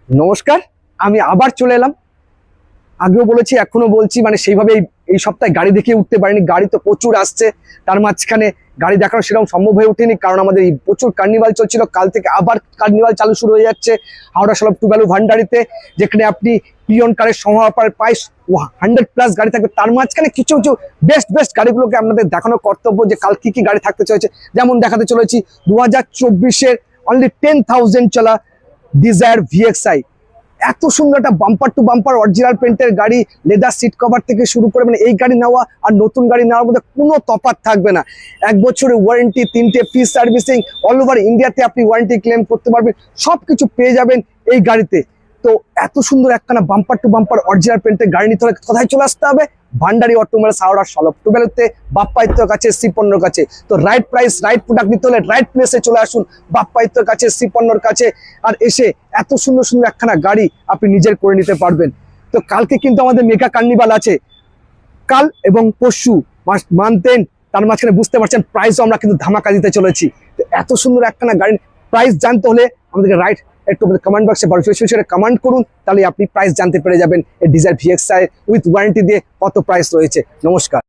নমস্কার, আমি আবার চলে এলাম। আগেও বলেছি, এখনো বলছি, মানে সেইভাবে এই সপ্তাহে গাড়ি দেখিয়ে উঠতে পারিনি। গাড়ি তো প্রচুর আসছে, তার মাঝখানে গাড়ি দেখানো সেরকম সম্ভব হয়ে ওঠেনি, কারণ আমাদের এই প্রচুর কার্নিভাল চলছিল। কাল থেকে আবার কার্নিভাল চালু শুরু হয়ে যাচ্ছে হাওড়া সলভ টু ভ্যালু ভান্ডারিতে, যেখানে আপনি পিয়ন কারের সমাহার প্রায় 100+ গাড়ি থাকবে। তার মাঝখানে কিছু কিছু বেস্ট গাড়িগুলোকে আপনাদের দেখানো কর্তব্য, যে কাল কি কি গাড়ি থাকতে চলেছে। যেমন দেখাতে চলেছি 2024-এর অনলি 10,000 চলা ডিজায়ার ভিএক্সআই। এত সুন্দর একটা বাম্পার টু বাম্পার অরিজিনাল পেন্টের গাড়ি, লেদার সিট কভার থেকে শুরু করে, মানে এই গাড়ি নেওয়া আর নতুন গাড়ি নেওয়ার মধ্যে কোনো তফাৎ থাকবে না। 1 বছরের ওয়ারেন্টি, 3টে ফ্রি সার্ভিসিং, অল ওভার ইন্ডিয়াতে আপনি ওয়ারেন্টি ক্লেম করতে পারবেন। সব কিছু পেয়ে যাবেন এই গাড়িতে। তো এত সুন্দর একখানা বাম্পার টু বাম্পার অরিজিনাল পেন্টের গাড়ি নিতে হলে কোথায় চলে আসতে হবে? ভান্ডারি অটোমোবাইলস হাওড়া সলভ টু ভ্যালুতে, বাপ্পায়িত্তর কাছে, শ্রীপন্নর কাছে। তো রাইট প্রাইস, রাইট প্রোডাক্ট নিতে হলে রাইট প্লেসে চলে আসুন, বাপ্পায়িত্তর কাছে, শ্রীপন্নর কাছে। আর এসে এত সুন্দর সুন্দর একখানা গাড়ি আপনি নিজের করে নিতে পারবেন। তো কালকে কিন্তু আমাদের মেগা কার্নিভাল আছে, কাল এবং পরশু মান্থ এন্ড। তার মাঝখানে বুঝতে পারছেন প্রাইসও আমরা কিন্তু ধামাকা দিতে চলেছি। তো এত সুন্দর একখানা গাড়ির প্রাইস জানতে হলে আমাদেরকে রাইট একটু কমেন্ট বক্সে কমেন্ট করুন, তাহলে আপনি প্রাইস জানতে পেরে যাবেন। এই ডিজায়ার ভিএক্সআই উইথ ওয়ারেন্টি দিয়ে কত প্রাইস রয়েছে। নমস্কার।